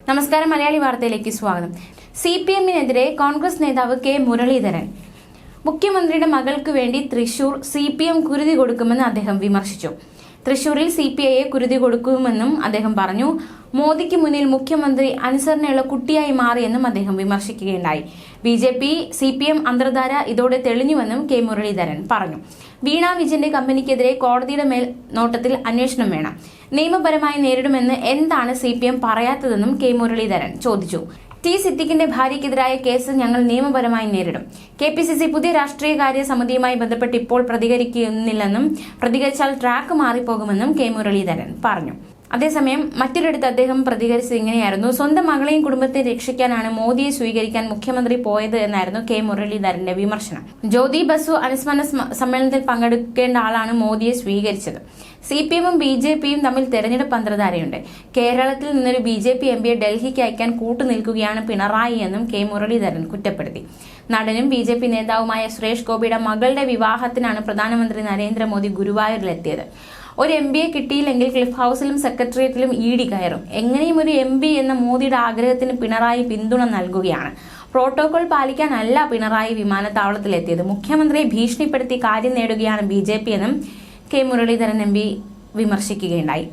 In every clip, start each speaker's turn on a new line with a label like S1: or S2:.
S1: നമസ്കാരം, മലയാളി വാർത്തയിലേക്ക് സ്വാഗതം. CPM-നെതിരെ കോൺഗ്രസ് നേതാവ് കെ മുരളീധരൻ. മുഖ്യമന്ത്രിയുടെ മകൾക്ക് വേണ്ടി തൃശൂർ CPM കുരുതി കൊടുക്കുമെന്ന് അദ്ദേഹം വിമർശിച്ചു. തൃശൂരിൽ CPIയെ കുരുതി കൊടുക്കുമെന്നും അദ്ദേഹം പറഞ്ഞു. മോദിക്ക് മുന്നിൽ മുഖ്യമന്ത്രി അനുസരണയുള്ള കുട്ടിയായി മാറിയെന്നും അദ്ദേഹം വിമർശിക്കുകയുണ്ടായി. BJP CPM അന്തർധാര ഇതോടെ തെളിഞ്ഞുവെന്നും കെ മുരളീധരൻ പറഞ്ഞു. വീണ വിജയന്റെ കമ്പനിക്കെതിരെ കോടതിയുടെ മേൽനോട്ടത്തിൽ അന്വേഷണം വേണം, നിയമപരമായി നേരിടുമെന്ന് എന്താണ് CPM പറയാത്തതെന്നും കെ മുരളീധരൻ ചോദിച്ചു. ടി സിദ്ദിഖിന്റെ ഭാര്യയ്ക്കെതിരായ കേസ് ഞങ്ങൾ നിയമപരമായി നേരിടും. KPCC പുതിയ രാഷ്ട്രീയകാര്യ സമിതിയുമായി ബന്ധപ്പെട്ട് ഇപ്പോൾ പ്രതികരിക്കുന്നില്ലെന്നും പ്രതികരിച്ചാൽ ട്രാക്ക് മാറിപ്പോകുമെന്നും കെ മുരളീധരൻ പറഞ്ഞു. അതേസമയം മറ്റൊരിടത്ത് അദ്ദേഹം പ്രതികരിച്ചത് ഇങ്ങനെയായിരുന്നു. സ്വന്തം മകളെയും കുടുംബത്തെ രക്ഷിക്കാനാണ് മോദിയെ സ്വീകരിക്കാൻ മുഖ്യമന്ത്രി പോയത് എന്നായിരുന്നു കെ മുരളീധരന്റെ വിമർശനം. ജ്യോതി ബസു അനുസ്മരണ സമ്മേളനത്തിൽ പങ്കെടുക്കേണ്ട ആളാണ് മോദിയെ സ്വീകരിച്ചത്. CPM-ഉം BJP-യും തമ്മിൽ തെരഞ്ഞെടുപ്പ് അന്തർധാരയുണ്ട്. കേരളത്തിൽ നിന്നൊരു BJP MPയെ ഡൽഹിക്ക് അയക്കാൻ കൂട്ടുനിൽക്കുകയാണ് പിണറായി എന്നും കെ മുരളീധരൻ കുറ്റപ്പെടുത്തി. നടനും BJP നേതാവുമായ സുരേഷ് ഗോപിയുടെ മകളുടെ വിവാഹത്തിനാണ് പ്രധാനമന്ത്രി നരേന്ദ്രമോദി ഗുരുവായൂരിലെത്തിയത്. ഒരു MPയെ കിട്ടിയില്ലെങ്കിൽ ക്ലിഫ് ഹൌസിലും സെക്രട്ടേറിയറ്റിലും ED കയറും. എങ്ങനെയും ഒരു MP എന്ന മോദിയുടെ ആഗ്രഹത്തിന് പിണറായി പിന്തുണ നൽകുകയാണ്. പ്രോട്ടോകോൾ പാലിക്കാനല്ല പിണറായി വിമാനത്താവളത്തിലെത്തിയത്. മുഖ്യമന്ത്രിയെ ഭീഷണിപ്പെടുത്തി കാര്യം നേടുകയാണ് BJP എന്നും കെ മുരളീധരൻ MP വിമർശിക്കുകയുണ്ടായി.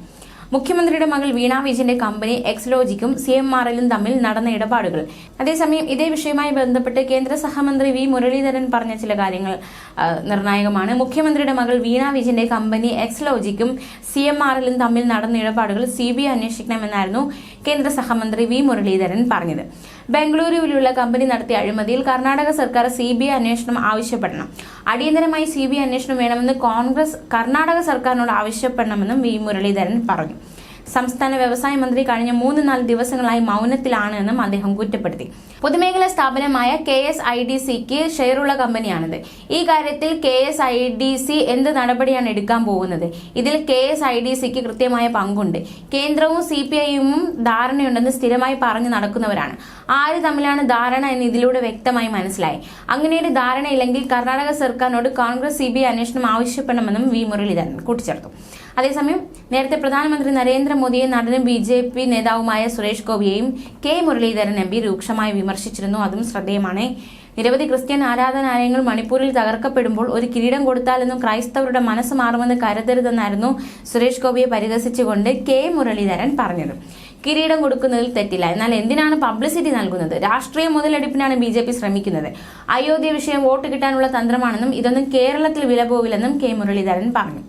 S1: മുഖ്യമന്ത്രിയുടെ മകൾ വീണ വിജയന്റെ കമ്പനി എക്സ്ലോജിക്കും CMRL-ഉം തമ്മിൽ നടന്ന ഇടപാടുകൾ. അതേസമയം ഇതേ വിഷയവുമായി ബന്ധപ്പെട്ട് കേന്ദ്ര സഹമന്ത്രി V മുരളീധരൻ പറഞ്ഞ ചില കാര്യങ്ങൾ നിർണായകമാണ്. മുഖ്യമന്ത്രിയുടെ മകൾ വീണ വിജയന്റെ കമ്പനി എക്സ്ലോജിക്കും CMRL-ഉം തമ്മിൽ നടന്ന ഇടപാടുകൾ CBI അന്വേഷിക്കണമെന്നായിരുന്നു കേന്ദ്ര സഹമന്ത്രി V മുരളീധരൻ പറഞ്ഞത്. ബംഗളൂരുവിലുള്ള കമ്പനി നടത്തിയ അഴിമതിയിൽ കർണാടക സർക്കാർ CBI അന്വേഷണം ആവശ്യപ്പെടണം. അടിയന്തരമായി CBI അന്വേഷണം വേണമെന്ന് കോൺഗ്രസ് കർണാടക സർക്കാരിനോട് ആവശ്യപ്പെടണമെന്നും V മുരളീധരൻ പറഞ്ഞു. സംസ്ഥാന വ്യവസായ മന്ത്രി കഴിഞ്ഞ 3-4 ദിവസങ്ങളായി മൗനത്തിലാണ് എന്നും അദ്ദേഹം കുറ്റപ്പെടുത്തി. പൊതുമേഖലാ സ്ഥാപനമായ KSIDCക്ക് ഷെയറുള്ള കമ്പനിയാണിത്. ഈ കാര്യത്തിൽ KSIDC എന്ത് നടപടിയാണ് എടുക്കാൻ പോകുന്നത്? ഇതിൽ KSIDCക്ക് കൃത്യമായ പങ്കുണ്ട്. കേന്ദ്രവും CPI-യും ധാരണയുണ്ടെന്ന് സ്ഥിരമായി പറഞ്ഞു നടക്കുന്നവരാണ്. ആര് തമ്മിലാണ് ധാരണ എന്ന് ഇതിലൂടെ വ്യക്തമായി മനസ്സിലായി. അങ്ങനെയൊരു ധാരണയില്ലെങ്കിൽ കർണാടക സർക്കാരിനോട് കോൺഗ്രസ് CBI അന്വേഷണം ആവശ്യപ്പെടണമെന്നും V മുരളീധരൻ കൂട്ടിച്ചേർത്തു. അതേസമയം നേരത്തെ പ്രധാനമന്ത്രി നരേന്ദ്രമോദിയെ നടനും BJP നേതാവുമായ സുരേഷ് ഗോപിയെയും കെ മുരളീധരൻ MP രൂക്ഷമായി വിമർശിച്ചിരുന്നു. അതും ശ്രദ്ധേയമാണ്. നിരവധി ക്രിസ്ത്യൻ ആരാധനാലയങ്ങൾ മണിപ്പൂരിൽ തകർക്കപ്പെടുമ്പോൾ ഒരു കിരീടം കൊടുത്താലൊന്നും ക്രൈസ്തവരുടെ മനസ്സ് മാറുമെന്ന് കരുതരുതെന്നായിരുന്നു സുരേഷ് ഗോപിയെ പരിഹസിച്ചുകൊണ്ട് കെ മുരളീധരൻ പറഞ്ഞത്. കിരീടം കൊടുക്കുന്നതിൽ തെറ്റില്ല, എന്നാൽ എന്തിനാണ് പബ്ലിസിറ്റി നൽകുന്നത്? രാഷ്ട്രീയ മുതലെടുപ്പിനാണ് BJP ശ്രമിക്കുന്നത്. അയോധ്യ വിഷയം വോട്ട് കിട്ടാനുള്ള തന്ത്രമാണെന്നും ഇതൊന്നും കേരളത്തിൽ വില പോവില്ലെന്നും കെ മുരളീധരൻ പറഞ്ഞു.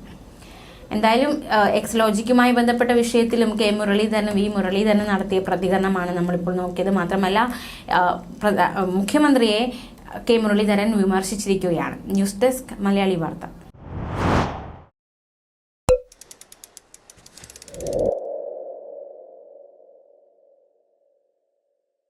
S1: എന്തായാലും എക്സ്ലോജിക്കുമായി ബന്ധപ്പെട്ട വിഷയത്തിലും കെ മുരളീധരനും V മുരളീധരനും നടത്തിയ പ്രതികരണമാണ് നമ്മളിപ്പോൾ നോക്കിയത്. മാത്രമല്ല മുഖ്യമന്ത്രിയെ കെ മുരളീധരൻ വിമർശിച്ചിരിക്കുകയാണ്. ന്യൂസ് ഡെസ്ക് മലയാളി വാർത്ത.